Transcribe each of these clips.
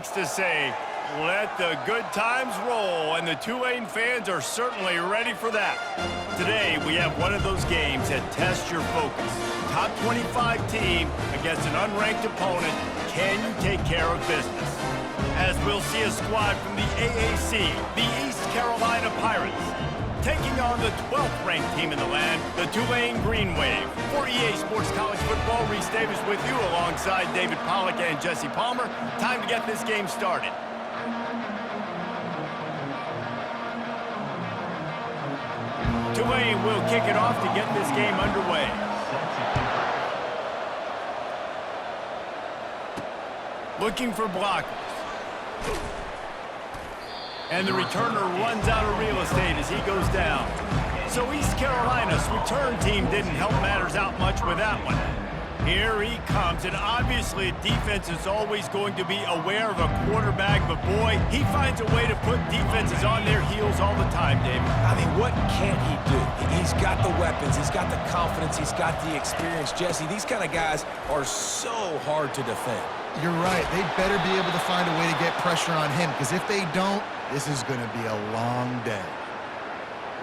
likes to say, let the good times roll, and the Tulane fans are certainly ready for that. Today, we have one of those games that tests your focus. Top 25 team against an unranked opponent. Can you take care of business? As we'll see a squad from the AAC, the East Carolina Pirates, taking on the 12th ranked team in the land, the Tulane Green Wave. For EA Sports College Football, Reese Davis with you alongside David Pollack and Jesse Palmer. Time to get this game started. Tulane will kick it off to get this game underway. Looking for blockers. And the returner runs out of real estate as he goes down. So East Carolina's return team didn't help matters out much with that one. Here he comes, and obviously defense is always going to be aware of a quarterback, but boy, he finds a way to put defenses on their heels all the time, David. I mean, what can't he do? He's got the weapons, he's got the confidence, he's got the experience. Jesse, these kind of guys are so hard to defend. You're right. They better be able to find a way to get pressure on him, because if they don't, this is going to be a long day.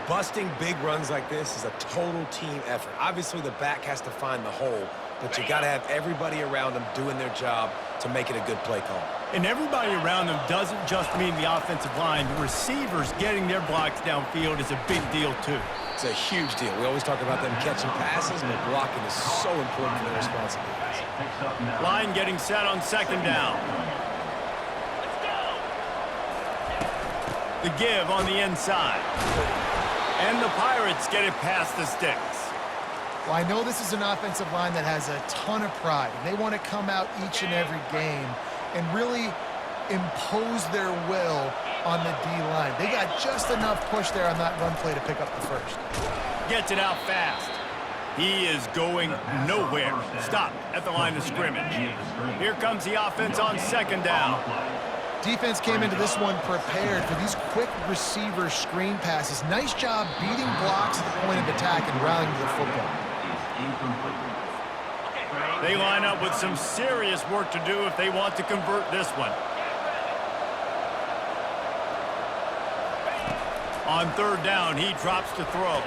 Busting big runs like this is a total team effort. Obviously, the back has to find the hole, but you got to have everybody around them doing their job to make it a good play call. And everybody around them doesn't just mean the offensive line. The receivers getting their blocks downfield is a big deal, too. It's a huge deal. We always talk about them catching passes, but blocking is so important for their responsibilities. Line getting set on second down. The give on the inside. And the Pirates get it past the sticks. Well, I know this is an offensive line that has a ton of pride, and they want to come out each and every game and really impose their will on the D-line. They got just enough push there on that run play to pick up the first. Gets it out fast. He is going nowhere. Stop at the line of scrimmage. Here comes the offense on second down. Defense came into this one prepared for these quick receiver screen passes. Nice job beating blocks at the point of attack and rallying to the football. They line up with some serious work to do if they want to convert this one. On third down, he drops to throw.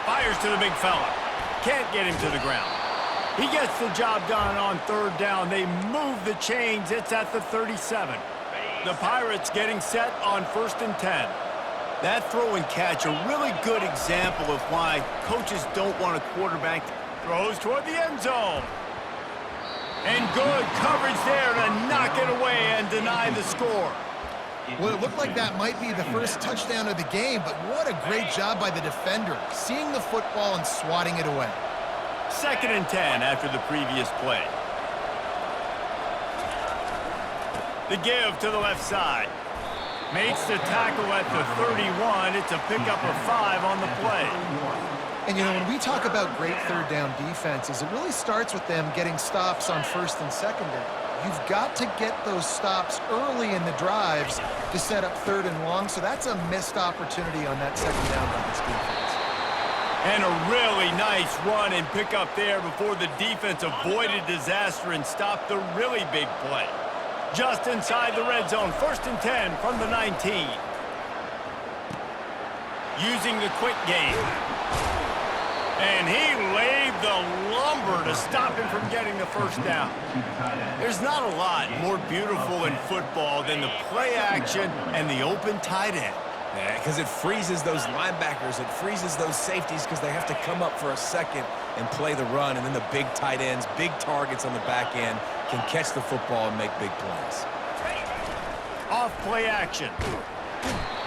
Fires to the big fella. Can't get him to the ground. He gets the job done on third down. They move the chains. It's at the 37. The Pirates getting set on 1st and 10. That throw and catch, a really good example of why coaches don't want a quarterback. Throws toward the end zone. And good coverage there to knock it away and deny the score. Well, it looked like that might be the first touchdown of the game, but what a great job by the defender, seeing the football and swatting it away. 2nd and 10 after the previous play. The give to the left side. Makes the tackle at the 31. It's a pickup of 5 on the play. And, you know, when we talk about great third down defenses, it really starts with them getting stops on 1st and 2nd down. You've got to get those stops early in the drives to set up 3rd and long, so that's a missed opportunity on that 2nd down by this defense. And a really nice run and pick up there before the defense avoided disaster and stopped the really big play. Just inside the red zone, 1st and 10 from the 19. Using the quick game. And he laid the lumber to stop him from getting the first down. There's not a lot more beautiful in football than the play action and the open tight end. Yeah, because it freezes those linebackers, it freezes those safeties because they have to come up for a second and play the run, and then the big tight ends, big targets on the back end can catch the football and make big plays. Off play action.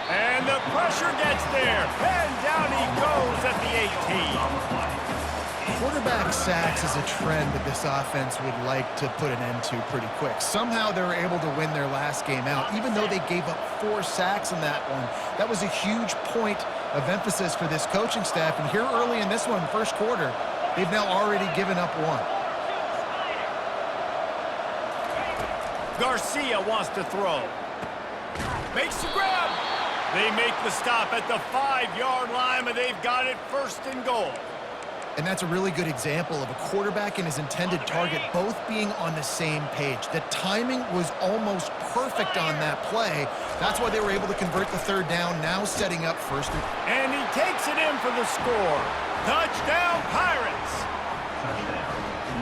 And the pressure gets there. And down he goes at the 18. Quarterback sacks is a trend that this offense would like to put an end to pretty quick. Somehow they were able to win their last game out, even though they gave up 4 sacks in that one. That was a huge point of emphasis for this coaching staff. And here early in this one, first quarter, they've now already given up 1. Garcia wants to throw. Makes the grab. They make the stop at the 5-yard line, but they've got it 1st and goal. And that's a really good example of a quarterback and his intended target both being on the same page. The timing was almost perfect on that play. That's why they were able to convert the third down, now setting up first. And he takes it in for the score. Touchdown, Pirates!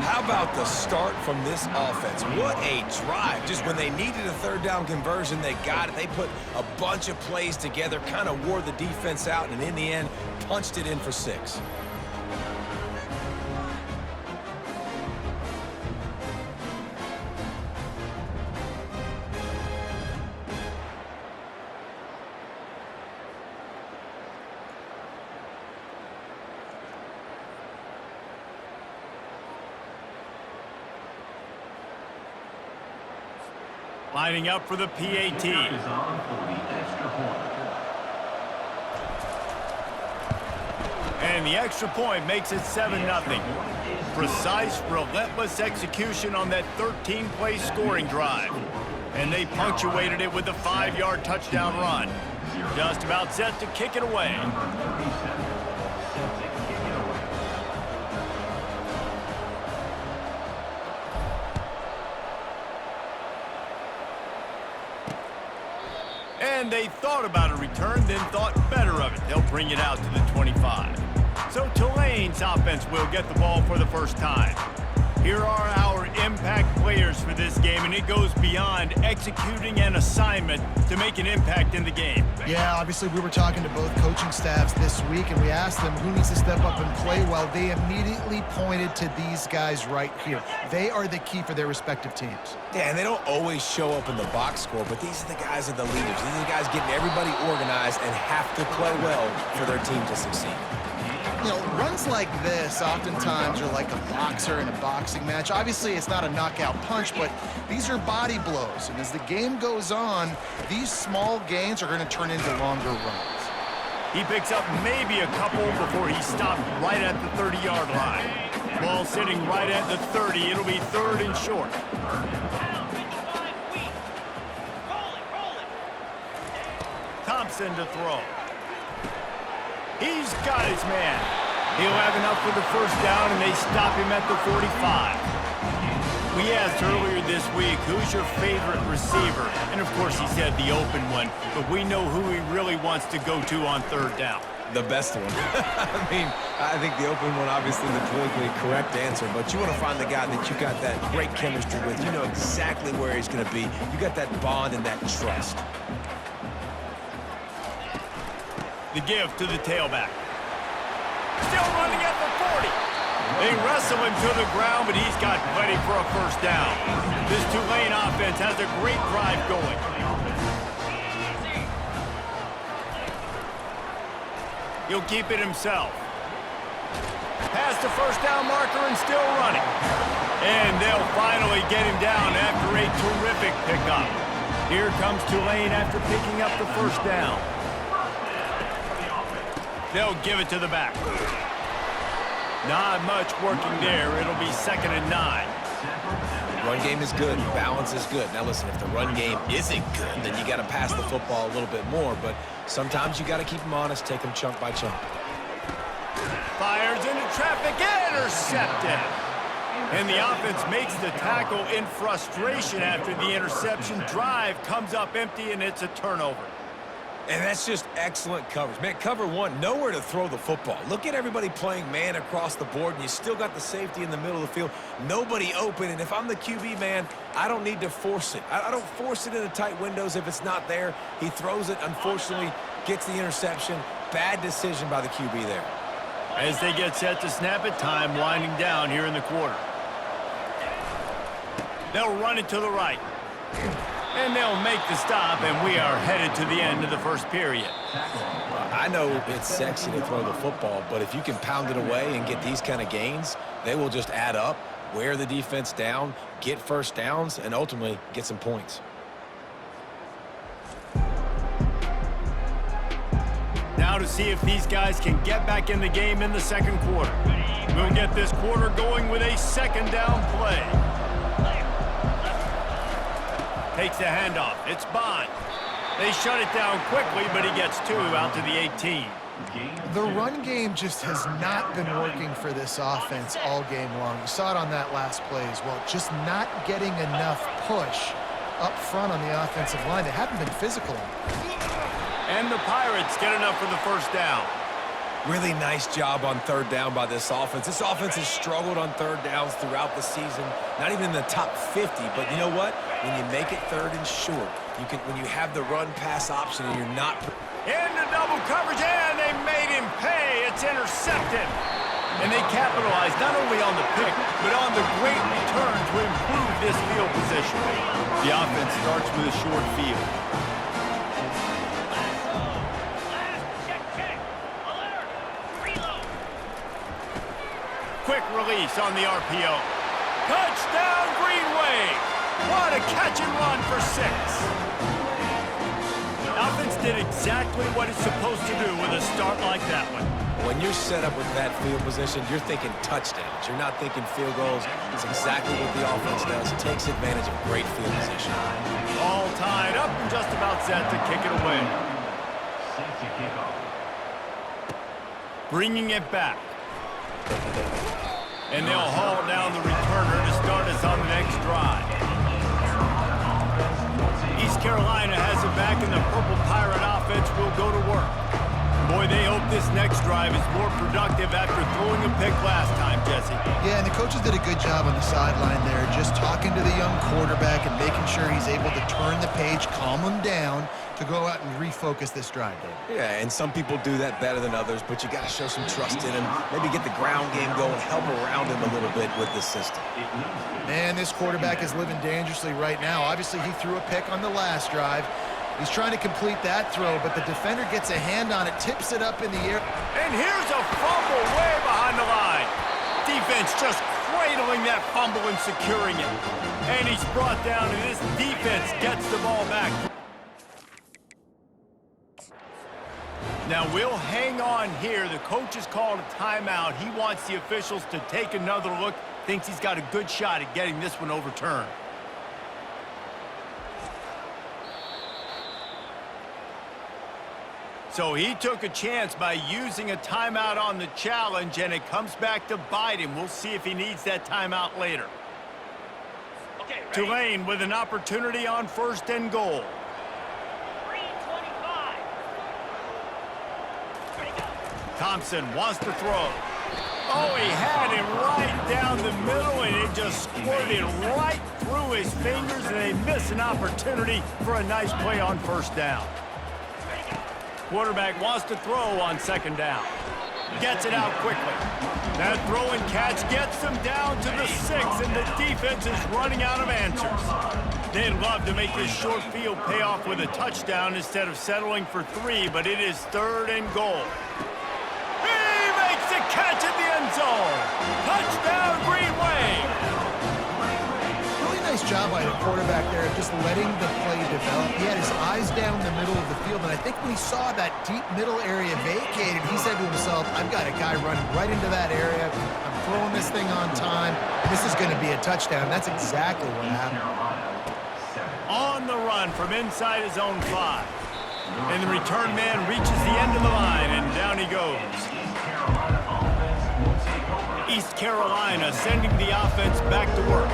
How about the start from this offense? What a drive. Just when they needed a third down conversion, they got it. They put a bunch of plays together, kind of wore the defense out, and in the end, punched it in for 6. Lining up for the PAT. And the extra point makes it 7-0. Precise, relentless execution on that 13-play scoring drive. And they punctuated it with a 5-yard touchdown run. Just about set to kick it away. And they thought about a return, then thought better of it. They'll bring it out to the 25. So Tulane's offense will get the ball for the first time. Here are our impact players for this game, and it goes beyond executing an assignment to make an impact in the game. Yeah, obviously we were talking to both coaching staffs this week, and we asked them who needs to step up and play well. They immediately pointed to these guys right here. They are the key for their respective teams. Yeah, and they don't always show up in the box score, but these are the guys that are the leaders. These are the guys getting everybody organized and have to play well for their team to succeed. You know, runs like this oftentimes are like a boxer in a boxing match. Obviously, it's not a knockout punch, but these are body blows. And as the game goes on, these small gains are going to turn into longer runs. He picks up maybe a couple before he stopped right at the 30-yard line. Ball sitting right at the 30. It'll be 3rd and short. Thompson to throw. He's got his man. He'll have enough for the first down, and they stop him at the 45. We asked earlier this week, who's your favorite receiver? And, of course, he said the open one, but we know who he really wants to go to on 3rd down. The best one. I mean, I think the open one, obviously the politically correct answer, but you want to find the guy that you got that great chemistry with. You know exactly where he's going to be. You got that bond and that trust. The give to the tailback. Still running at the 40. They wrestle him to the ground, but he's got plenty for a first down. This Tulane offense has a great drive going. He'll keep it himself. Past the first down marker and still running. And they'll finally get him down after a terrific pickup. Here comes Tulane after picking up the first down. They'll give it to the back. Not much working there. It'll be 2nd and 9. Run game is good. Balance is good. Now listen, if the run game isn't good, then you got to pass the football a little bit more. But sometimes you got to keep them honest, take them chunk by chunk. Fires into traffic, intercepted. And the offense makes the tackle in frustration after the interception. Drive comes up empty, and it's a turnover. And that's just excellent coverage. Man, cover one, nowhere to throw the football. Look at everybody playing man across the board, and you still got the safety in the middle of the field. Nobody open, and if I'm the QB, man, I don't need to force it. I don't force it into tight windows if it's not there. He throws it, unfortunately, gets the interception. Bad decision by the QB there. As they get set to snap it, time winding down here in the quarter. They'll run it to the right. And they'll make the stop, and we are headed to the end of the first period. I know it's sexy to throw the football, but if you can pound it away and get these kind of gains, they will just add up, wear the defense down, get first downs, and ultimately get some points. Now to see if these guys can get back in the game in the second quarter. We'll get this quarter going with a 2nd down play. Takes the handoff. It's Bond. They shut it down quickly, but he gets 2 out to the 18. The run game just has not been working for this offense all game long. You saw it on that last play as well. Just not getting enough push up front on the offensive line. They haven't been physical. And the Pirates get enough for the first down. Really nice job on third down by this offense. This offense has struggled on third downs throughout the season. Not even in the top 50, but you know what? When you make it third and short, when you have the run-pass option and you're not... Into double coverage, and they made him pay. It's intercepted. And they capitalized not only on the pick, but on the great return to improve this field position. The offense starts with a short field. Quick release on the RPO. Touchdown, Green Wave. What a catch and run for 6. Offense did exactly what it's supposed to do with a start like that one. When you're set up with that field position, you're thinking touchdowns. You're not thinking field goals. It's exactly what the offense does. It takes advantage of great field position. All tied up and just about set to kick it away. Bringing it back. And they'll haul down the returner to start us on the next drive. East Carolina has it back, and the Purple Pirate offense will go to work. Boy, they hope this next drive is more productive after throwing a pick last time, Jesse. Yeah, and the coaches did a good job on the sideline there, just talking to the young quarterback and making sure he's able to turn the page, calm him down, to go out and refocus this drive, Dave. Yeah, and some people do that better than others, but you got to show some trust in him. Maybe get the ground game going, help around him a little bit with the system. Man, this quarterback is living dangerously right now. Obviously, he threw a pick on the last drive. He's trying to complete that throw, but the defender gets a hand on it, tips it up in the air. And here's a fumble way behind the line. Defense just cradling that fumble and securing it. And he's brought down, and this defense gets the ball back. Now, we'll hang on here. The coach has called a timeout. He wants the officials to take another look. Thinks he's got a good shot at getting this one overturned. So he took a chance by using a timeout on the challenge, and it comes back to bite him. We'll see if he needs that timeout later. Okay, Tulane with an opportunity on 1st and goal. 3:25. Ready, go. Thompson wants to throw. Oh, he had him right down the middle, and it just squirted right through his fingers, and they miss an opportunity for a nice play on 1st down. Quarterback wants to throw on 2nd down. Gets it out quickly. That throw and catch gets them down to the 6, and the defense is running out of answers. They'd love to make this short field pay off with a touchdown instead of settling for 3, but it is 3rd and goal. He makes a catch at the end zone. Touchdown, Green Wave. Really nice job by the quarterback there of just letting the play develop. He had his eyes down the middle of the field, and I think when he saw that deep middle area vacated, he said to himself, I've got a guy running right into that area. I'm throwing this thing on time. This is going to be a touchdown. That's exactly what happened. On the run from inside his own 5. And the return man reaches the end of the line, and down he goes. East Carolina sending the offense back to work.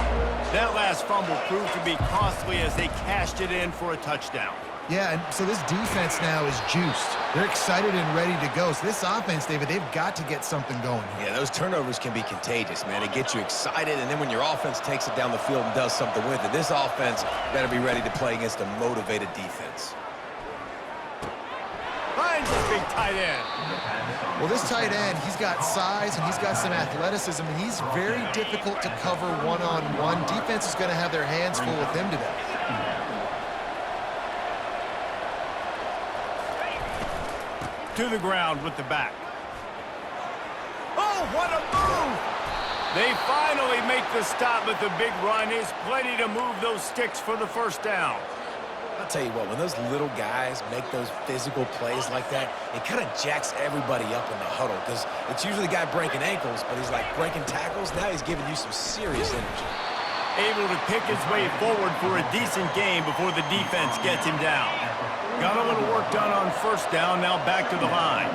That last fumble proved to be costly as they cashed it in for a touchdown. Yeah, and so this defense now is juiced. They're excited and ready to go. So this offense, David, they've got to get something going. Yeah, those turnovers can be contagious, man. It gets you excited, and then when your offense takes it down the field and does something with it, this offense better be ready to play against a motivated defense. Finds this big tight end. Well, this tight end, he's got size and he's got some athleticism, and he's very difficult to cover one-on-one. Defense is going to have their hands full with him today. To the ground with the back. Oh, what a move! They finally make the stop, but the big run is plenty to move those sticks for the 1st down. I'll tell you what, when those little guys make those physical plays like that, it kind of jacks everybody up in the huddle, because it's usually the guy breaking ankles, but he's like breaking tackles. Now he's giving you some serious energy. Able to pick his way forward for a decent game before the defense gets him down. Got a little work done on 1st down, now back to the line.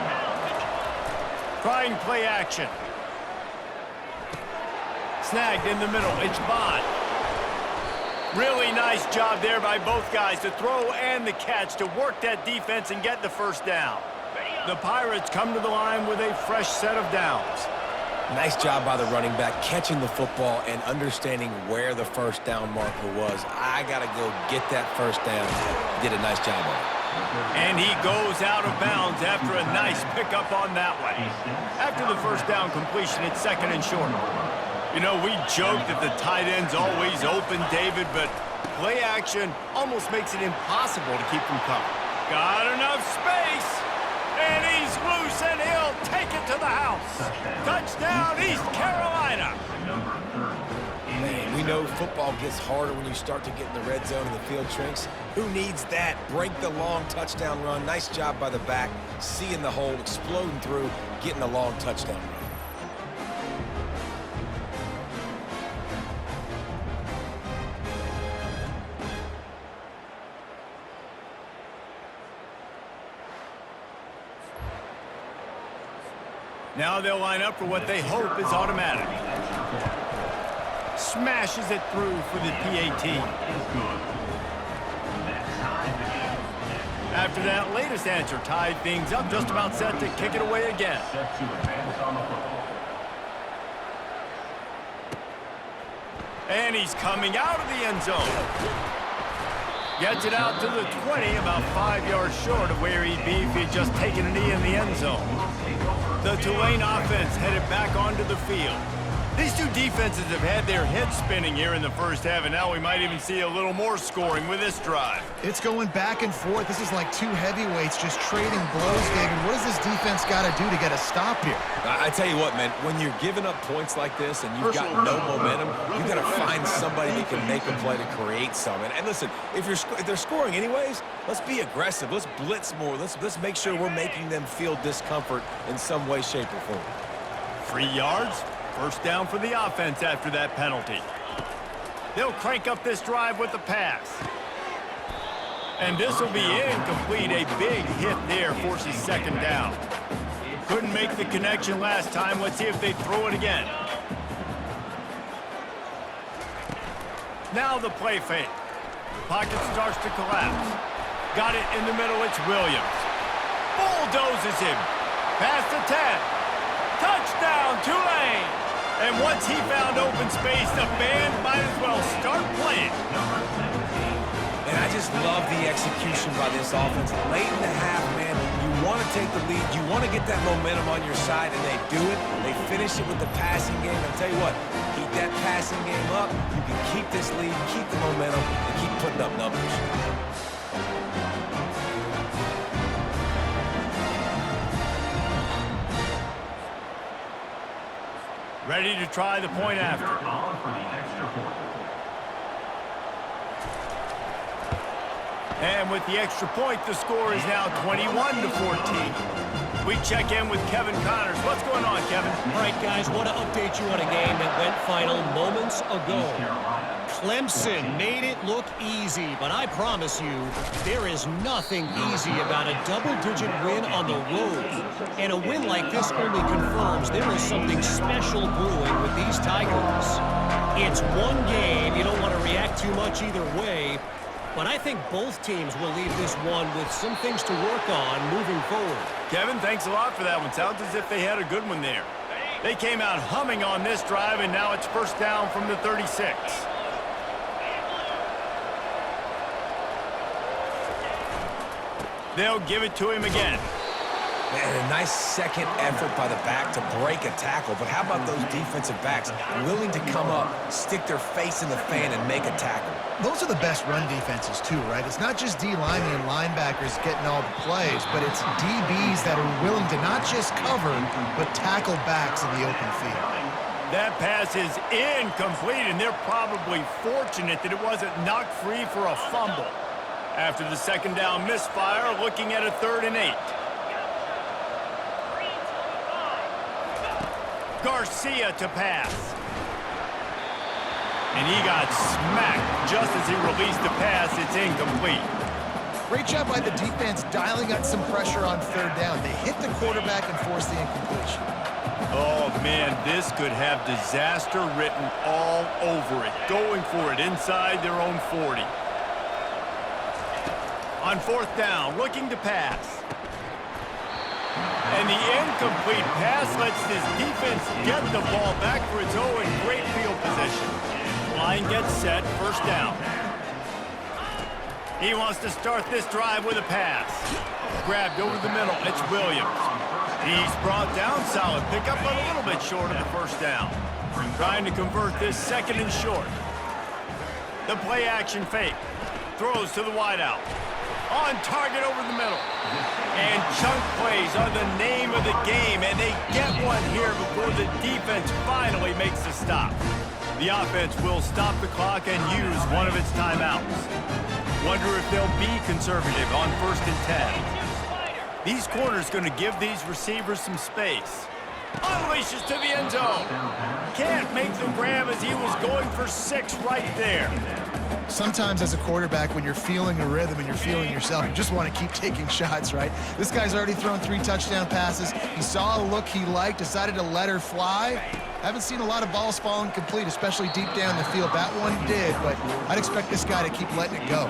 Trying play action. Snagged in the middle. It's Bond. Really nice job there by both guys to throw and the catch to work that defense and get the first down. The Pirates come to the line with a fresh set of downs. Nice job by the running back, catching the football and understanding where the first down marker was. I got to go get that first down. Did a nice job on it. And he goes out of bounds after a nice pickup on that one. After the first down completion, it's second and short. You know, we joke that the tight end's always open, David, but play action almost makes it impossible to keep them covered. Got enough space. And he's loose, and he'll take it to the house. Touchdown, East Carolina. Man, we know football gets harder when you start to get in the red zone and the field shrinks. Who needs that? Break the long touchdown run. Nice job by the back, seeing the hole, exploding through, getting a long touchdown run. Now they'll line up for what they hope is automatic. Smashes it through for the PAT. After that latest answer tied things up, just about set to kick it away again. And he's coming out of the end zone. Gets it out to the 20, about 5 yards short of where he'd be if he'd just taken a knee in the end zone. The Tulane offense headed back onto the field. These two defenses have had their heads spinning here in the first half, and now we might even see a little more scoring with this drive. It's going back and forth. This is like two heavyweights just trading blows, David. What does this defense got to do to get a stop here? I tell you what, man, when you're giving up points like this and you've got no momentum, you got to find somebody that can make a play to create some. And listen, if they're scoring anyways, let's be aggressive. Let's blitz more. Let's make sure we're making them feel discomfort in some way, shape, or form. 3 yards. First down for the offense after that penalty. They'll crank up this drive with the pass. And this will be incomplete. A big hit there forces second down. Couldn't make the connection last time. Let's see if they throw it again. Now the play fake. Pocket starts to collapse. Got it in the middle. It's Williams. Bulldozes him. Past the 10. Touchdown, Tulane! And once he found open space, the band might as well start playing. And I just love the execution by this offense. Late in the half, man, you want to take the lead. You want to get that momentum on your side, and they do it. They finish it with the passing game. I'll tell you what, keep that passing game up. You can keep this lead, keep the momentum, and keep putting up numbers. Ready to try the point after. And with the extra point, the score is now 21-14. We check in with Kevin Connors. What's going on, Kevin? All right, guys, want to update you on a game that went final moments ago. Clemson made it look easy, but I promise you, there is nothing easy about a double-digit win on the road. And a win like this only confirms there is something special brewing with these Tigers. It's one game. You don't want to react too much either way, but I think both teams will leave this one with some things to work on moving forward. Kevin, thanks a lot for that one. Sounds as if they had a good one there. They came out humming on this drive, and now it's first down from the 36. They'll give it to him again. Man, a nice second effort by the back to break a tackle. But how about those defensive backs willing to come up, stick their face in the fan, and make a tackle? Those are the best run defenses, too, right? It's not just D-linemen and linebackers getting all the plays, but it's DBs that are willing to not just cover, but tackle backs in the open field. That pass is incomplete, and they're probably fortunate that it wasn't knocked free for a fumble. After the second down misfire, looking at a 3rd and 8. Garcia to pass. And he got smacked just as he released the pass. It's incomplete. Great job by the defense dialing up some pressure on third down. They hit the quarterback and forced the incompletion. Oh, man, this could have disaster written all over it. Going for it inside their own 40. On fourth down, looking to pass. And the incomplete pass lets this defense get the ball back for its own great field position. Line gets set, first down. He wants to start this drive with a pass. Grabbed over the middle, it's Williams. He's brought down solid, pick up a little bit short of the first down. Trying to convert this second and short. The play action fake. Throws to the wideout. On target over the middle. And chunk plays are the name of the game, and they get one here before the defense finally makes the stop. The offense will stop the clock and use one of its timeouts. Wonder if they'll be conservative on 1st and 10. These corners going to give these receivers some space. Unleashes to the end zone. Can't make the grab as he was going for 6 right there. Sometimes as a quarterback, when you're feeling a rhythm and you're feeling yourself, you just want to keep taking shots, right? This guy's already thrown 3 touchdown passes. He saw a look he liked, decided to let her fly. Haven't seen a lot of balls falling complete, especially deep down the field. That one did, but I'd expect this guy to keep letting it go.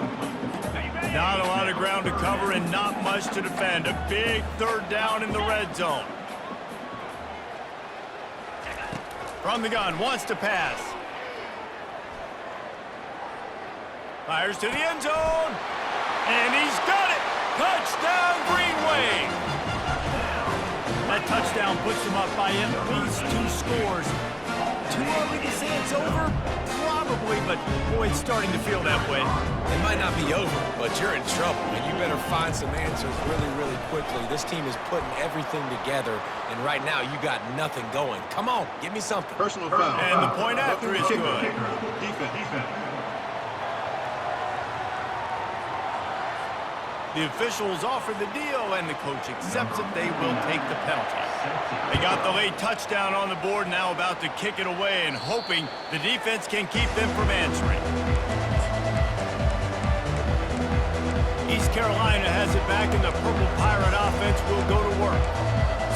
Not a lot of ground to cover and not much to defend. A big third down in the red zone. From the gun, wants to pass. Fires to the end zone. And he's got it. Touchdown, Green Wave. That touchdown puts them up by at least 2 scores. Too early to say it's over? Probably, but boy, it's starting to feel that way. It might not be over, but you're in trouble, and you better find some answers really, really quickly. This team is putting everything together, and right now you got nothing going. Come on, give me something. Personal foul. And the point after is good. Defense. The officials offer the deal, and the coach accepts it. They will take the penalty. They got the late touchdown on the board, now about to kick it away and hoping the defense can keep them from answering. East Carolina has it back, and the Purple Pirate offense will go to work.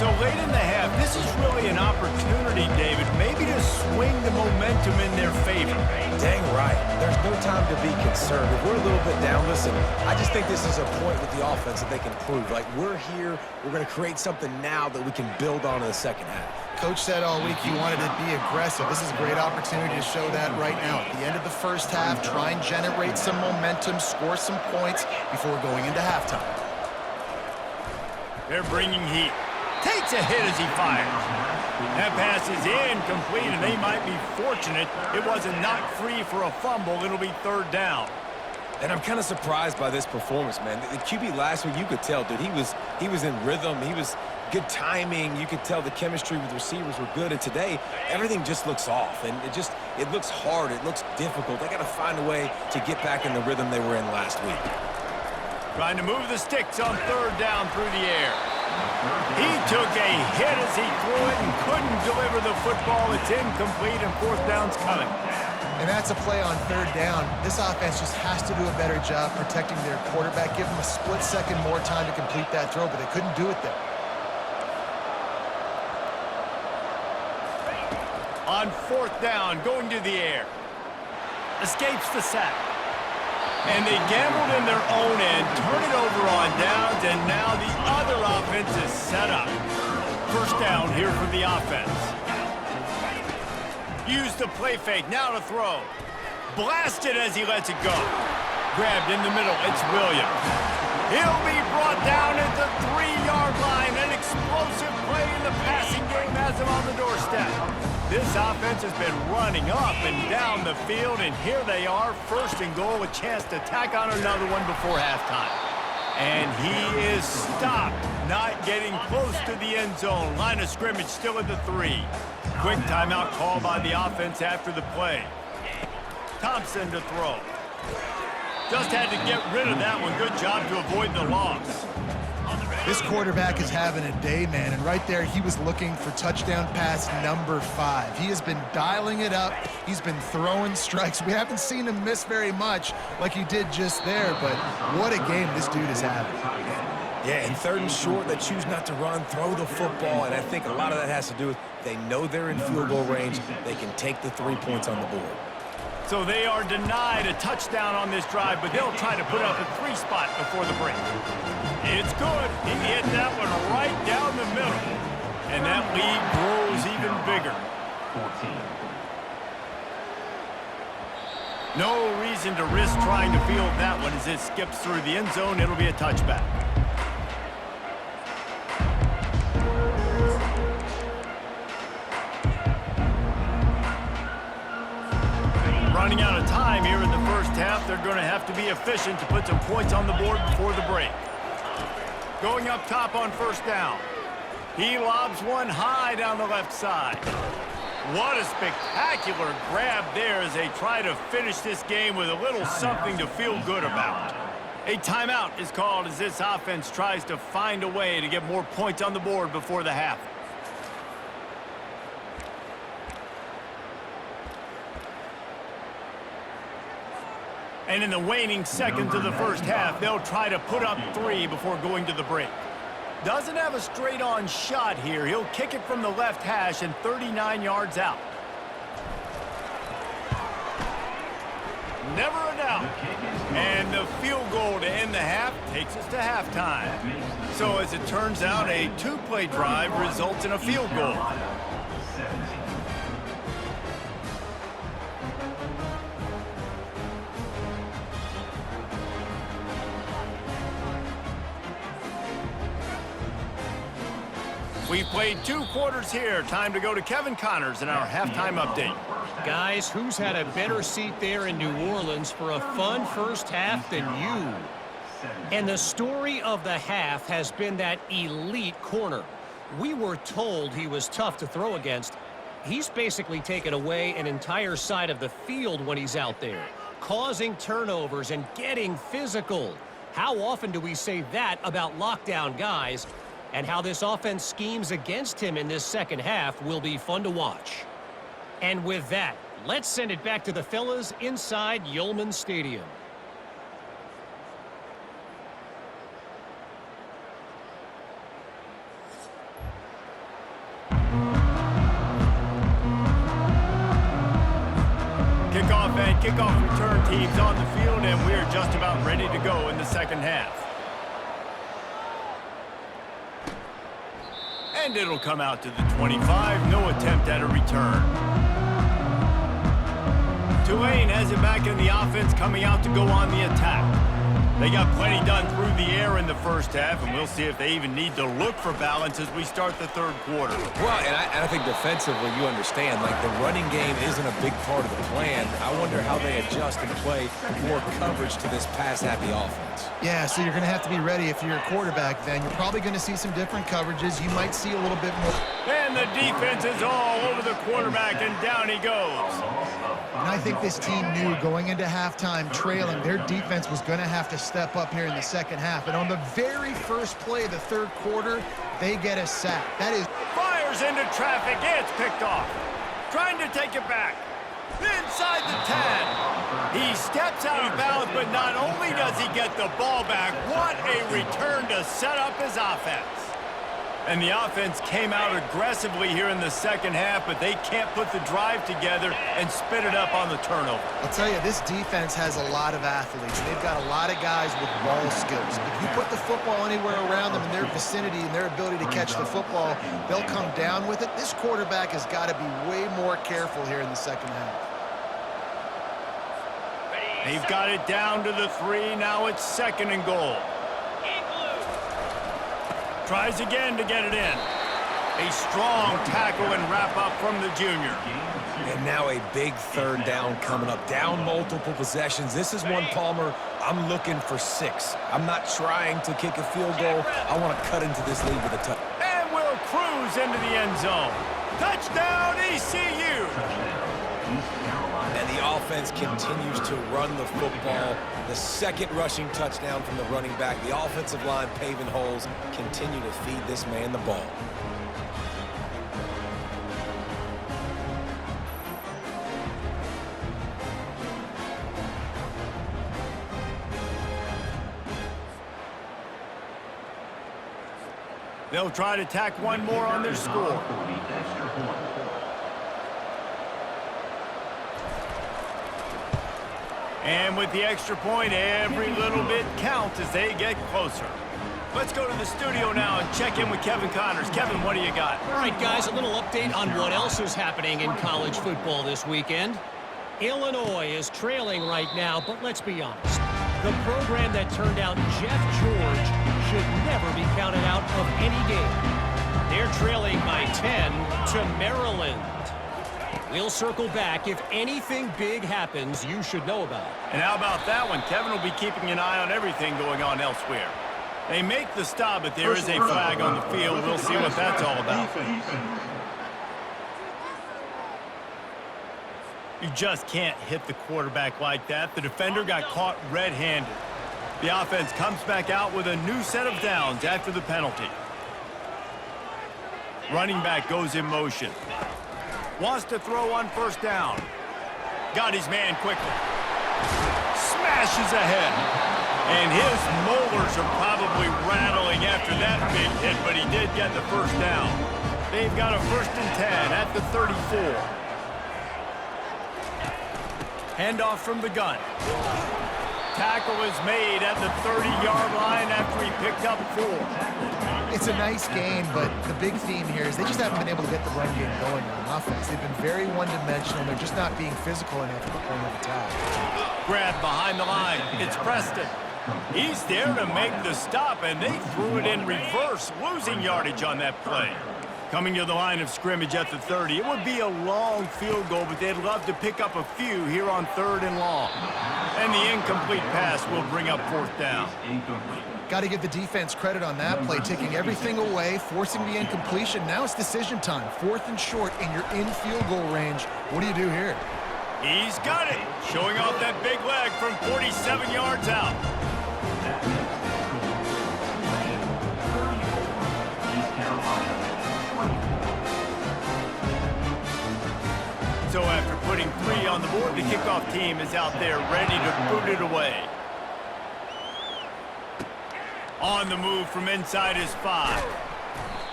So late in the half, this is really an opportunity, David, maybe to swing the momentum in their favor. Dang right. There's no time to be concerned. If we're a little bit down, listen, I just think this is a point with the offense that they can prove. Like, we're here, we're going to create something now that we can build on in the second half. Coach said all week he wanted to be aggressive. This is a great opportunity to show that right now. At the end of the first half, try and generate some momentum, score some points before going into halftime. They're bringing heat. Takes a hit as he fires. That pass is incomplete, and they might be fortunate it wasn't knocked free for a fumble. It'll be third down. And I'm kind of surprised by this performance, man. The QB last week, you could tell, dude, he was in rhythm. He was good timing. You could tell the chemistry with receivers were good. And today, everything just looks off. And it looks hard. It looks difficult. They got to find a way to get back in the rhythm they were in last week. Trying to move the sticks on third down through the air. He took a hit as he threw it and couldn't deliver the football. It's incomplete, and fourth down's coming. And that's a play on third down. This offense just has to do a better job protecting their quarterback. Give them a split second more time to complete that throw, but they couldn't do it there. On fourth down, going to the air. Escapes the sack. And they gambled in their own end, turn it over on downs, and now the other offense is set up. First down here for the offense. Use the play fake, now to throw. Blasted as he lets it go. Grabbed in the middle, it's Williams. He'll be brought down at the 3-yard line. An explosive play in the passing game has him on the doorstep. This offense has been running up and down the field, and here they are, first and goal, a chance to tack on another one before halftime. And he is stopped, not getting close to the end zone. Line of scrimmage still at the 3. Quick timeout call by the offense after the play. Thompson to throw. Just had to get rid of that one. Good job to avoid the loss. This quarterback is having a day, man, and right there he was looking for touchdown pass number 5. He has been dialing it up. He's been throwing strikes. We haven't seen him miss very much like he did just there, but what a game this dude is having. Yeah, in 3rd and short, they choose not to run, throw the football, and I think a lot of that has to do with they know they're in field goal range. They can take the 3 points on the board. So they are denied a touchdown on this drive, but they'll try to put up a 3 spot before the break. It's good. He hit that one right down the middle. And that lead grows even bigger. 14. No reason to risk trying to field that one as it skips through the end zone. It'll be a touchback. Running out of time here in the first half. They're going to have to be efficient to put some points on the board before the break. Going up top on 1st down. He lobs one high down the left side. What a spectacular grab there as they try to finish this game with a little something to feel good about. A timeout is called as this offense tries to find a way to get more points on the board before the half. And in the waning seconds of the first half, they'll try to put up 3 before going to the break. Doesn't have a straight-on shot here. He'll kick it from the left hash and 39 yards out. Never a doubt. And the field goal to end the half takes us to halftime. So as it turns out, a 2-play drive results in a field goal. We've played 2 quarters here. Time to go to Kevin Connors in our halftime update. Guys, who's had a better seat there in New Orleans for a fun first half than you? And the story of the half has been that elite corner. We were told he was tough to throw against. He's basically taken away an entire side of the field when he's out there, causing turnovers and getting physical. How often do we say that about lockdown guys? And how this offense schemes against him in this second half will be fun to watch. And with that, let's send it back to the fellas inside Yulman Stadium. Kickoff and kickoff return teams on the field, and we're just about ready to go in the second half. And it'll come out to the 25. No attempt at a return. Tulane has it back in the offense, coming out to go on the attack. They got plenty done through the air in the first half, and we'll see if they even need to look for balance as we start the 3rd quarter. Well, and I think defensively, you understand, like the running game isn't a big part of the plan. I wonder how they adjust and play more coverage to this pass-happy offense. Yeah, so you're going to have to be ready if you're a quarterback then. You're probably going to see some different coverages. You might see a little bit more. And the defense is all over the quarterback, and down he goes. And I think this team knew going into halftime trailing, their defense was going to have to step up here in the second half. And on the very first play of the 3rd quarter, they get a sack. That is... Fires into traffic. It's picked off. Trying to take it back. Inside the 10. He steps out of bounds, but not only does he get the ball back, what a return to set up his offense. And the offense came out aggressively here in the second half, but they can't put the drive together and spit it up on the turnover. I'll tell you, this defense has a lot of athletes. They've got a lot of guys with ball skills. If you put the football anywhere around them in their vicinity and their ability to catch the football, they'll come down with it. This quarterback has got to be way more careful here in the second half. They've got it down to the 3. Now it's 2nd and goal. Tries again to get it in. A strong tackle and wrap up from the junior. And now a big 3rd down coming up. Down multiple possessions. This is one, Palmer, I'm looking for 6. I'm not trying to kick a field goal. I want to cut into this lead with a touchdown. And we'll cruise into the end zone. Touchdown, ECU! And the offense continues to run the football. The second rushing touchdown from the running back. The offensive line paving holes. Continue to feed this man the ball. They'll try to tack one more on their score. And with the extra point, every little bit counts as they get closer. Let's go to the studio now and check in with Kevin Connors. Kevin, what do you got? All right, guys, a little update on what else is happening in college football this weekend. Illinois is trailing right now, but let's be honest. The program that turned out Jeff George should never be counted out of any game. They're trailing by 10 to Maryland. We'll circle back. If anything big happens, you should know about it. And how about that one? Kevin will be keeping an eye on everything going on elsewhere. They make the stop, but there is a flag on the field. We'll see what that's all about. You just can't hit the quarterback like that. The defender got caught red-handed. The offense comes back out with a new set of downs after the penalty. Running back goes in motion. Wants to throw on first down. Got his man quickly. Smashes ahead. And his molars are probably rattling after that big hit, but he did get the first down. They've got a 1st and 10 at the 34. Handoff from the gun. Tackle is made at the 30-yard line after he picked up 4. It's a nice game, but the big theme here is they just haven't been able to get the run game going on offense. They've been very one-dimensional. They're just not being physical enough at the point of attack. Grab behind the line. It's Preston. He's there to make the stop, and they threw it in reverse, losing yardage on that play. Coming to the line of scrimmage at the 30. It would be a long field goal, but they'd love to pick up a few here on 3rd and long. And the incomplete pass will bring up 4th down. Got to give the defense credit on that play, taking everything away, forcing the incompletion. Now it's decision time. 4th and short, and you're in field goal range. What do you do here? He's got it. Showing off that big leg from 47 yards out. So after putting 3 on the board, the kickoff team is out there ready to boot it away. On the move from inside his 5.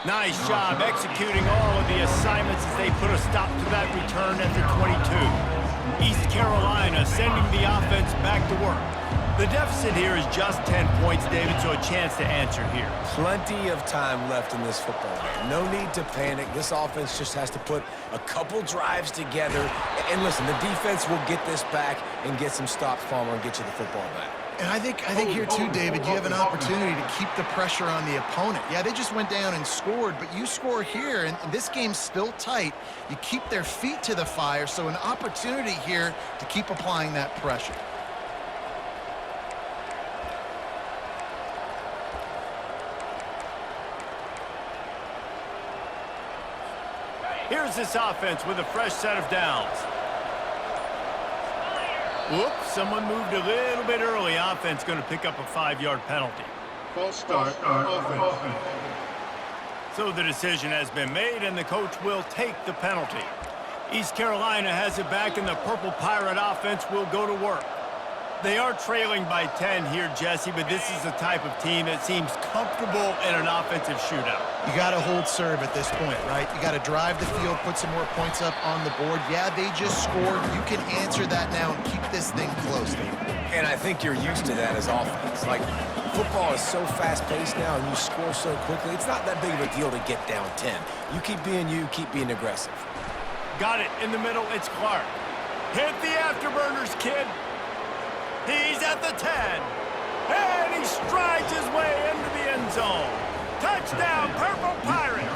Nice job executing all of the assignments as they put a stop to that return at the 22. East Carolina sending the offense back to work. The deficit here is just 10 points, David, so a chance to answer here. Plenty of time left in this football game. No need to panic. This offense just has to put a couple drives together. And listen, the defense will get this back and get some stops, Palmer, and get you the football back. And I think here too, David, you have an opportunity to keep the pressure on the opponent. Yeah, they just went down and scored, but you score here, and this game's still tight. You keep their feet to the fire, so an opportunity here to keep applying that pressure. Here's this offense with a fresh set of downs. Whoops, someone moved a little bit early. Offense going to pick up a 5-yard penalty. False start, offense. So the decision has been made, and the coach will take the penalty. East Carolina has it back, and the Purple Pirate offense will go to work. They are trailing by 10 here, Jesse, but this is the type of team that seems comfortable in an offensive shootout. You got to hold serve at this point, right? You got to drive the field, put some more points up on the board. Yeah, they just scored. You can answer that now and keep this thing close, David. And I think you're used to that as offense. Like, football is so fast-paced now, and you score so quickly. It's not that big of a deal to get down 10. You keep being you, keep being aggressive. Got it in the middle. It's Clark. Hit the afterburners, kid. He's at the 10. And he strides his way into the end zone. Touchdown, Purple Pirates.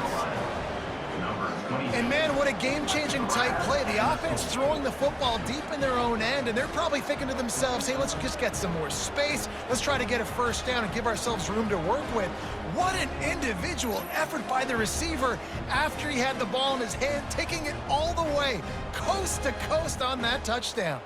And man, what a game-changing type play. The offense throwing the football deep in their own end, and they're probably thinking to themselves, hey, let's just get some more space. Let's try to get a first down and give ourselves room to work with. What an individual effort by the receiver after he had the ball in his hand, taking it all the way, coast to coast on that touchdown.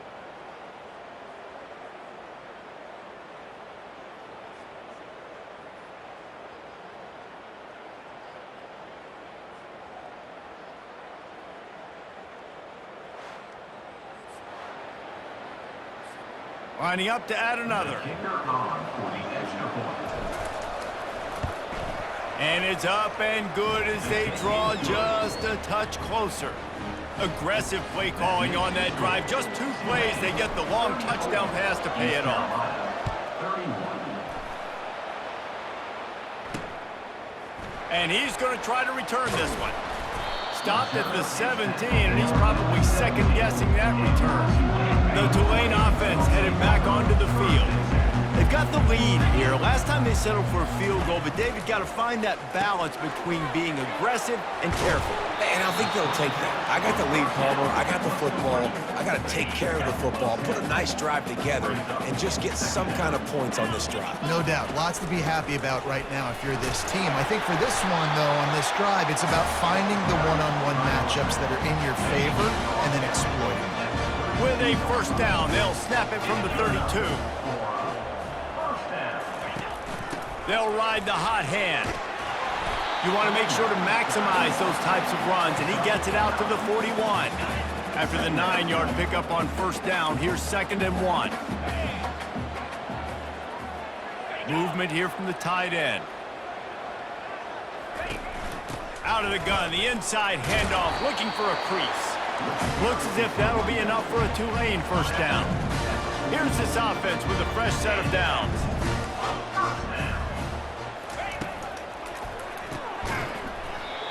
Lining up to add another. And it's up and good as they draw just a touch closer. Aggressive play calling on that drive. Just 2 plays, they get the long touchdown pass to pay it off. And he's going to try to return this one. Stopped at the 17, and he's probably second-guessing that return. The Tulane offense headed back onto the field. They've got the lead here. Last time they settled for a field goal, but David got to find that balance between being aggressive and careful. And I think they'll take that. I got the lead, Palmer. I got the football. I got to take care of the football, put a nice drive together, and just get some kind of points on this drive. No doubt. Lots to be happy about right now if you're this team. I think for this one, though, on this drive, it's about finding the one-on-one matchups that are in your favor and then exploiting them. With a first down, they'll snap it from the 32. They'll ride the hot hand. You want to make sure to maximize those types of runs, and he gets it out to the 41. After the 9-yard pickup on first down, here's 2nd and 1. Movement here from the tight end. Out of the gun, the inside handoff, looking for a crease. Looks as if that'll be enough for a Tulane first down. Here's this offense with a fresh set of downs.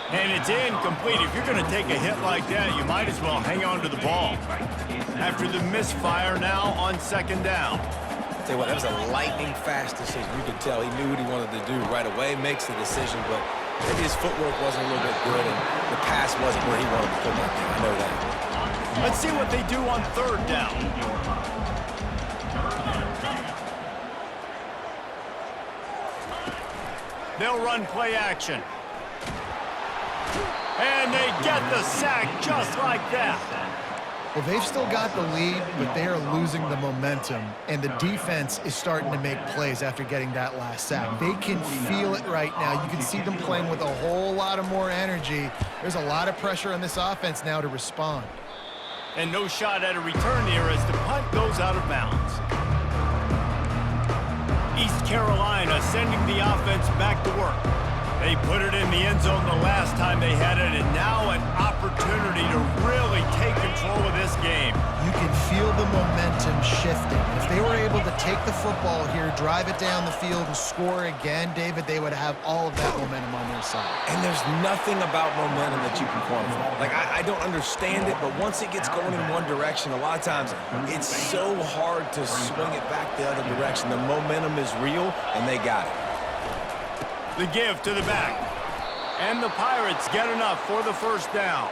And it's incomplete. If you're going to take a hit like that, you might as well hang on to the ball. After the misfire now on 2nd down. Tell you what, that was a lightning-fast decision. You could tell he knew what he wanted to do right away, makes the decision, but maybe his footwork wasn't a little bit good, and the pass wasn't where he wanted to put that down. I know that. Let's see what they do on 3rd down. They'll run play action. And they get the sack just like that. Well, they've still got the lead, but they are losing the momentum, and the defense is starting to make plays after getting that last sack. They can feel it right now. You can see them playing with a whole lot of more energy. There's a lot of pressure on this offense now to respond. And no shot at a return here as the punt goes out of bounds. East Carolina sending the offense back to work. They put it in the end zone the last time they had it, and now an opportunity to really take control of this game. You can feel the momentum shifting. If they were able to take the football here, drive it down the field, and score again, David, they would have all of that momentum on their side. And there's nothing about momentum that you can quantify. Like, I don't understand it, but once it gets going in one direction, a lot of times it's so hard to swing it back the other direction. The momentum is real, and they got it. The give to the back. And the Pirates get enough for the first down.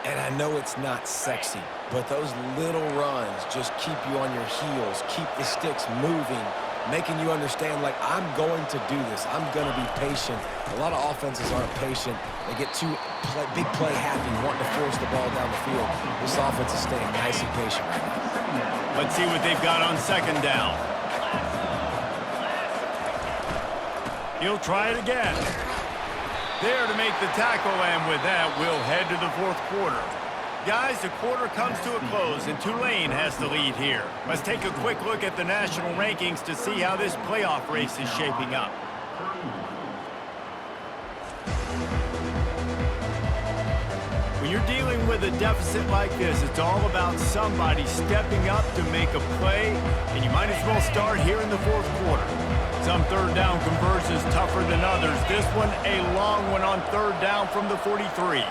And I know it's not sexy, but those little runs just keep you on your heels, keep the sticks moving, making you understand, like, I'm going to do this. I'm going to be patient. A lot of offenses aren't patient. They get too big play happy, wanting to force the ball down the field. This offense is staying nice and patient right now. Let's see what they've got on 2nd down. He'll try it again. There to make the tackle, and with that, we'll head to the 4th quarter. Guys, the quarter comes to a close, and Tulane has the lead here. Let's take a quick look at the national rankings to see how this playoff race is shaping up. When you're dealing with a deficit like this, it's all about somebody stepping up to make a play, and you might as well start here in the 4th quarter. Some 3rd down conversions tougher than others. This one, a long one on 3rd down from the 43.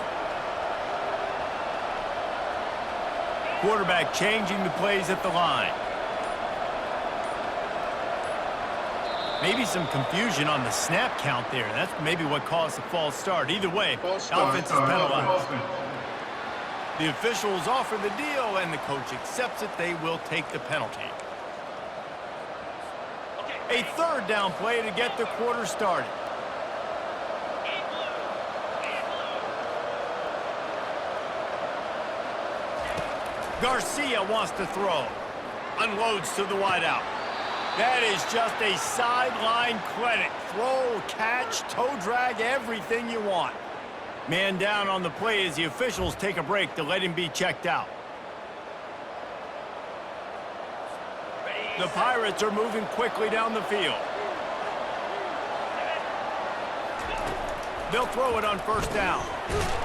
Quarterback changing the plays at the line. Maybe some confusion on the snap count there. That's maybe what caused the false start. Either way, offense is penalized. The officials offer the deal, and the coach accepts it. They will take the penalty. A 3rd down play to get the quarter started. Garcia wants to throw. Unloads to the wideout. That is just a sideline credit. Throw, catch, toe drag, everything you want. Man down on the play as the officials take a break to let him be checked out. The Pirates are moving quickly down the field. They'll throw it on first down.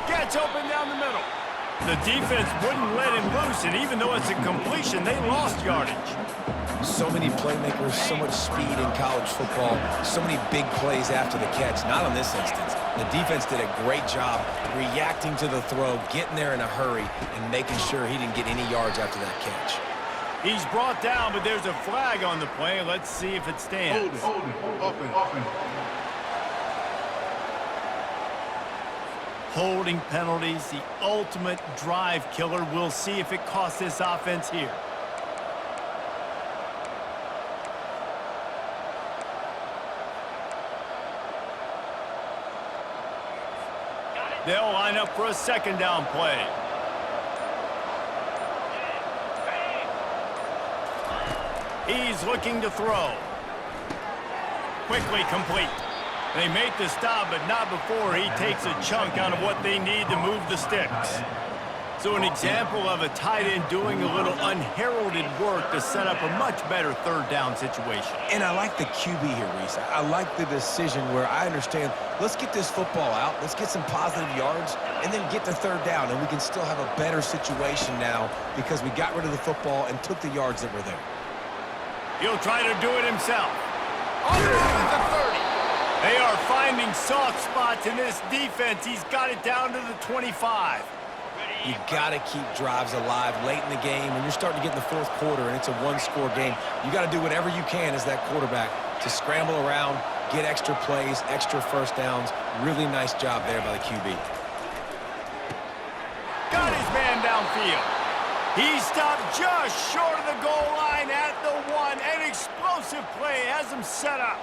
Gets open down the middle. The defense wouldn't let him loose, and even though it's a completion, they lost yardage. So many playmakers, so much speed in college football, so many big plays after the catch. Not on this instance. The defense did a great job reacting to the throw, getting there in a hurry, and making sure he didn't get any yards after that catch. He's brought down, but there's a flag on the play. Let's see if it stands. Hold it. Offense. Holding penalties, the ultimate drive killer. We'll see if it costs this offense here. They'll line up for a second down play. He's looking to throw. Quickly complete. They make the stop, but not before he takes a chunk out of what they need to move the sticks. So an example of a tight end doing a little unheralded work to set up a much better third down situation. And I like the QB here, Reese. I like the decision where I understand, let's get this football out, let's get some positive yards, and then get to third down, and we can still have a better situation now because we got rid of the football and took the yards that were there. He'll try to do it himself. Underneath the 30. They are finding soft spots in this defense. He's got it down to the 25. You got to keep drives alive late in the game. When you're starting to get in the fourth quarter and it's a one-score game, you got to do whatever you can as that quarterback to scramble around, get extra plays, extra first downs. Really nice job there by the QB. Got his man downfield. He stopped just short of the goal line at the 1. An explosive play has him set up.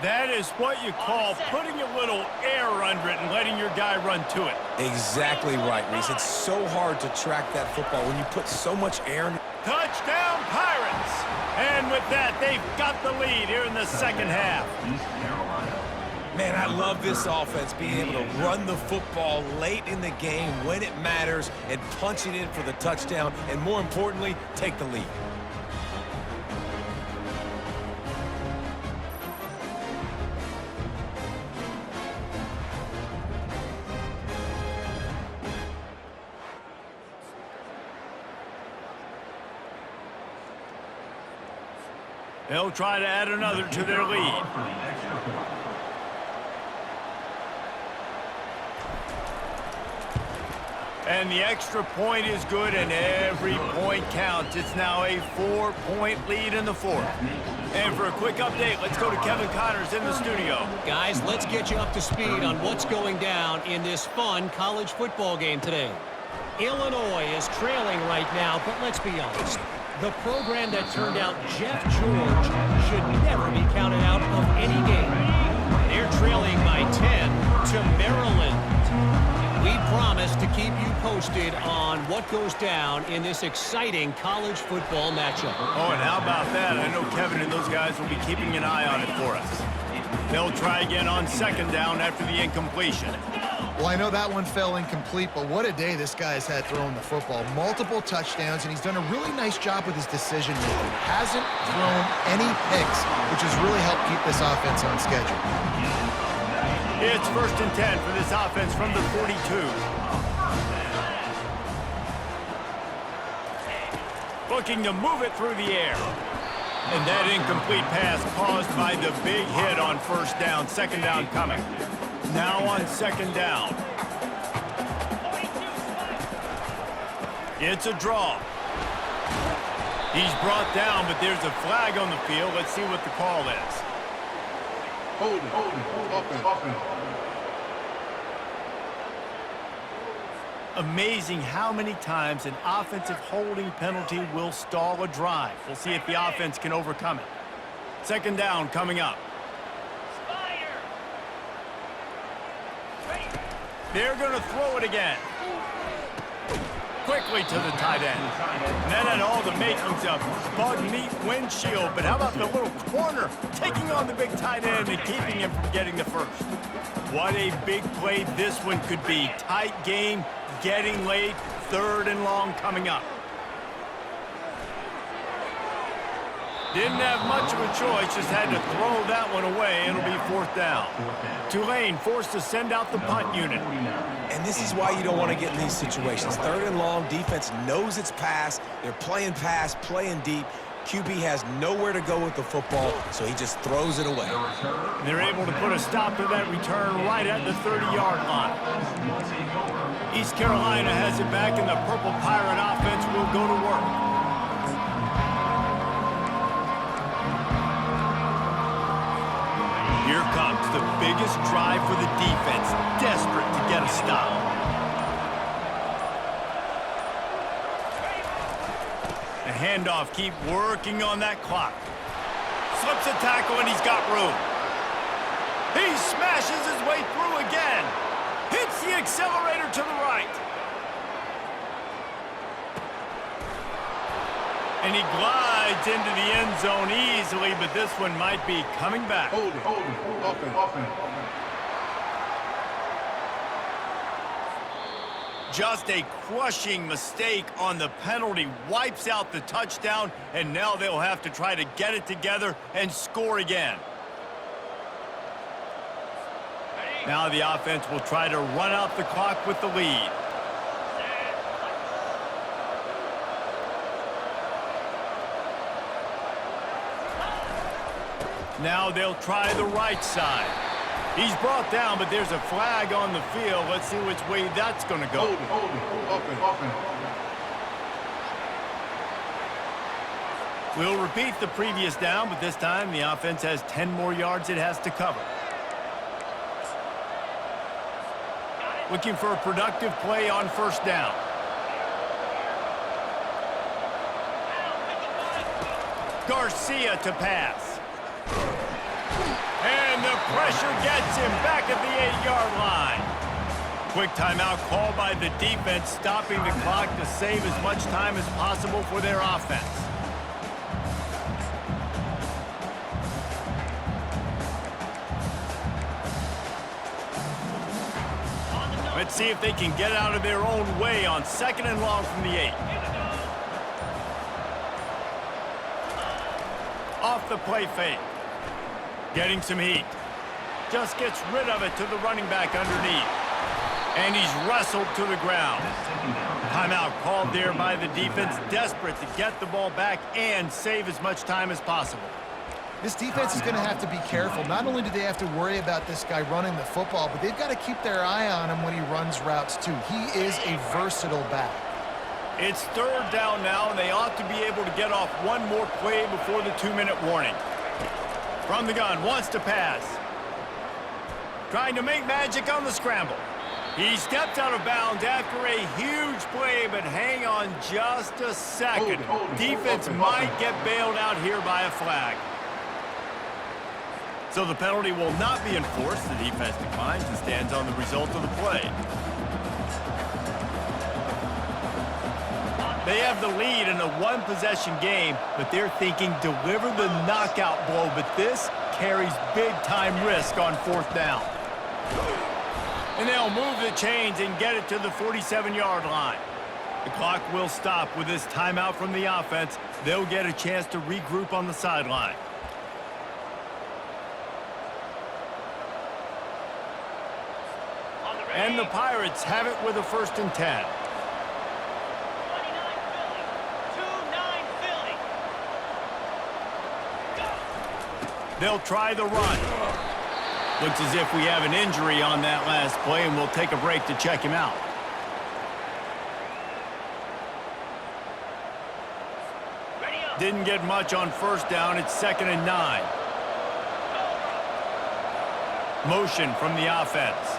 That is what you call putting a little air under it and letting your guy run to it. Exactly right, Reese. It's so hard to track that football when you put so much air in. Touchdown, Pirates! And with that, they've got the lead here in the second half. Man, I love this offense, being able to run the football late in the game when it matters and punch it in for the touchdown, and more importantly, take the lead. They'll try to add another to their lead. And the extra point is good, and every point counts. It's now a 4-point lead in the fourth. And for a quick update, let's go to Kevin Connors in the studio. Guys, let's get you up to speed on what's going down in this fun college football game today. Illinois is trailing right now, but let's be honest. The program that turned out Jeff George should never be counted out of any game. They're trailing by 10 to Maryland. We promise to keep you posted on what goes down in this exciting college football matchup. Oh, and how about that? I know Kevin and those guys will be keeping an eye on it for us. They'll try again on second down after the incompletion. Well, I know that one fell incomplete, but what a day this guy's had throwing the football. Multiple touchdowns, and he's done a really nice job with his decision-making. Hasn't thrown any picks, which has really helped keep this offense on schedule. It's 1st and 10 for this offense from the 42. Looking to move it through the air. And that incomplete pass caused by the big hit on first down. Second down coming. Now on second down. It's a draw. He's brought down, but there's a flag on the field. Let's see what the call is. Hold it. Offense. Amazing how many times an offensive holding penalty will stall a drive. We'll see if the offense can overcome it. Second down coming up. They're going to throw it again. Quickly to the tight end. And that had all the makings of bug meat windshield. But how about the little corner taking on the big tight end and keeping him from getting the first? What a big play this one could be. Tight game, getting late, third and long coming up. Didn't have much of a choice, just had to throw that one away. It'll be 4th down. Tulane forced to send out the punt unit. And this is why you don't want to get in these situations. 3rd and long, defense knows it's pass. They're playing pass, playing deep. QB has nowhere to go with the football, so he just throws it away. They're able to put a stop to that return right at the 30-yard line. East Carolina has it back, and the Purple Pirate offense will go to work. Here comes the biggest drive for the defense, desperate to get a stop. The handoff, keep working on that clock. Slips a tackle, and he's got room. He smashes his way through again. Hits the accelerator to the right. And he glides into the end zone easily, but this one might be coming back. Hold it. Offense. Just a crushing mistake on the penalty. Wipes out the touchdown, and now they'll have to try to get it together and score again. Now the offense will try to run out the clock with the lead. Now they'll try the right side. He's brought down, but there's a flag on the field. Let's see which way that's going to go. Hold it. Offense. We'll repeat the previous down, but this time the offense has 10 more yards it has to cover. Looking for a productive play on 1st down. Garcia to pass. And the pressure gets him back at the 8-yard line. Quick timeout called by the defense, stopping the clock to save as much time as possible for their offense. Let's see if they can get out of their own way on 2nd and long from the 8. Off the play fake. Getting some heat. Just gets rid of it to the running back underneath. And he's wrestled to the ground. Timeout called there by the defense, desperate to get the ball back and save as much time as possible. This defense is going to have to be careful. Not only do they have to worry about this guy running the football, but they've got to keep their eye on him when he runs routes too. He is a versatile back. It's 3rd down now, and they ought to be able to get off one more play before the 2-minute warning. From the gun, wants to pass. Trying to make magic on the scramble. He stepped out of bounds after a huge play, but hang on just a second. Defense might get bailed out here by a flag. So the penalty will not be enforced. The defense declines and stands on the result of the play. They have the lead in a one-possession game, but they're thinking deliver the knockout blow, but this carries big-time risk on 4th down. And they'll move the chains and get it to the 47-yard line. The clock will stop with this timeout from the offense. They'll get a chance to regroup on the sideline. And the Pirates have it with a 1st and 10. They'll try the run. Looks as if we have an injury on that last play, and we'll take a break to check him out. Didn't get much on 1st down. It's 2nd and 9. Motion from the offense.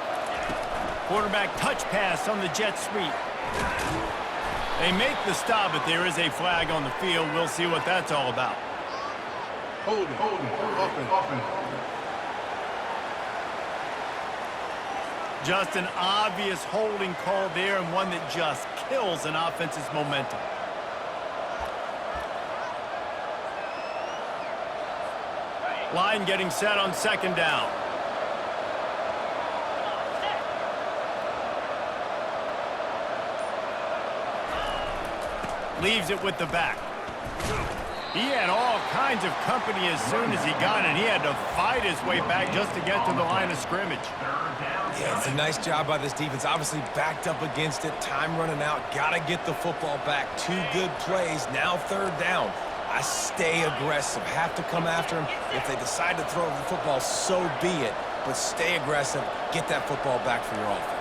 Quarterback touch pass on the jet sweep. They make the stop, but there is a flag on the field. We'll see what that's all about. Hold it. Offense. Just an obvious holding call there, and one that just kills an offense's momentum. Line getting set on 2nd down. Leaves it with the back. He had all kinds of company as soon as he got it. He had to fight his way back just to get to the line of scrimmage. Yeah, it's a nice job by this defense. Obviously backed up against it. Time running out. Got to get the football back. 2 good plays. Now 3rd down. I stay aggressive. Have to come after him. If they decide to throw the football, so be it. But stay aggressive. Get that football back for your offense.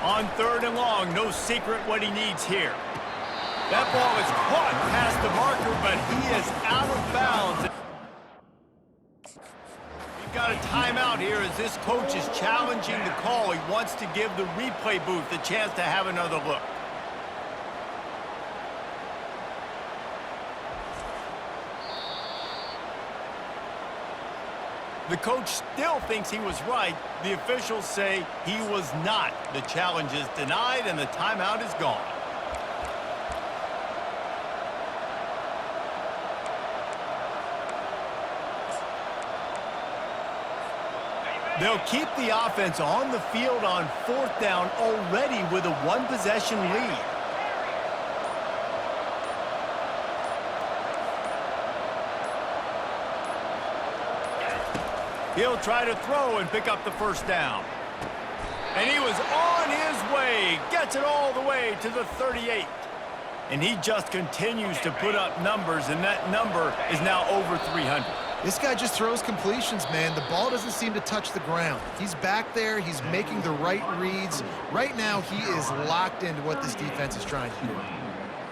On 3rd and long, no secret what he needs here. That ball is caught past the marker, but he is out of bounds. We've got a timeout here as this coach is challenging the call. He wants to give the replay booth a chance to have another look. The coach still thinks he was right. The officials say he was not. The challenge is denied and the timeout is gone. They'll keep the offense on the field on 4th down already with a 1-possession lead. He'll try to throw and pick up the 1st down. And he was on his way. Gets it all the way to the 38. And he just continues to put up numbers, and that number is now over 300. This guy just throws completions, man. The ball doesn't seem to touch the ground. He's back there. He's making the right reads. Right now, he is locked into what this defense is trying to do.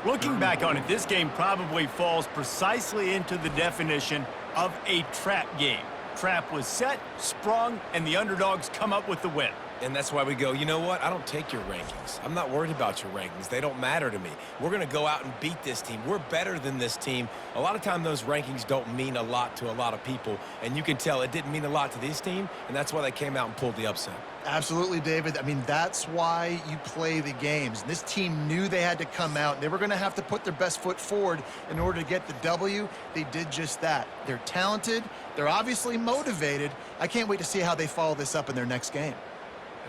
Looking back on it, this game probably falls precisely into the definition of a trap game. Trap was set, sprung, and the underdogs come up with the win. And that's why we go, you know what? I don't take your rankings. I'm not worried about your rankings. They don't matter to me. We're going to go out and beat this team. We're better than this team. A lot of time those rankings don't mean a lot to a lot of people, and you can tell it didn't mean a lot to this team, and that's why they came out and pulled the upset. Absolutely, David. I mean, that's why you play the games. This team knew they had to come out. They were going to have to put their best foot forward in order to get the W. They did just that. They're talented. They're obviously motivated. I can't wait to see how they follow this up in their next game.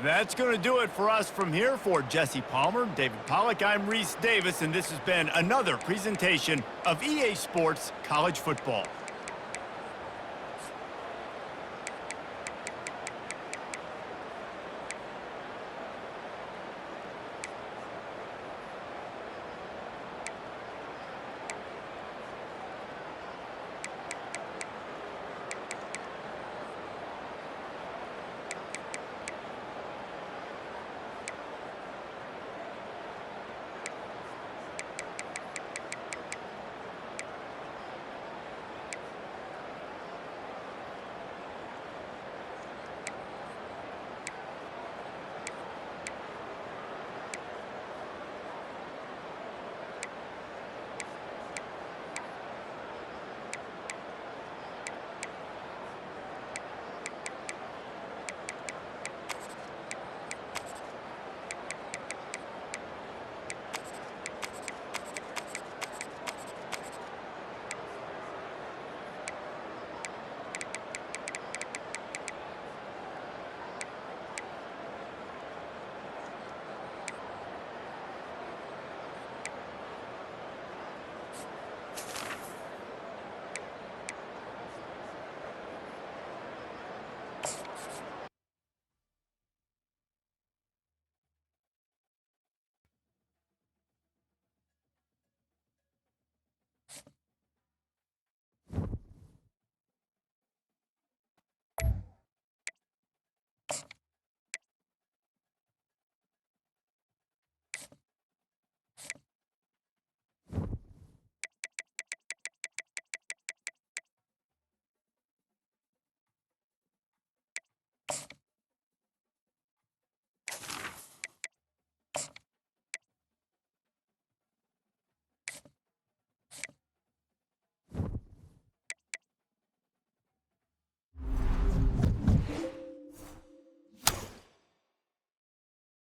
That's going to do it for us from here. For Jesse Palmer, David Pollack, I'm Reese Davis, and this has been another presentation of EA Sports College Football.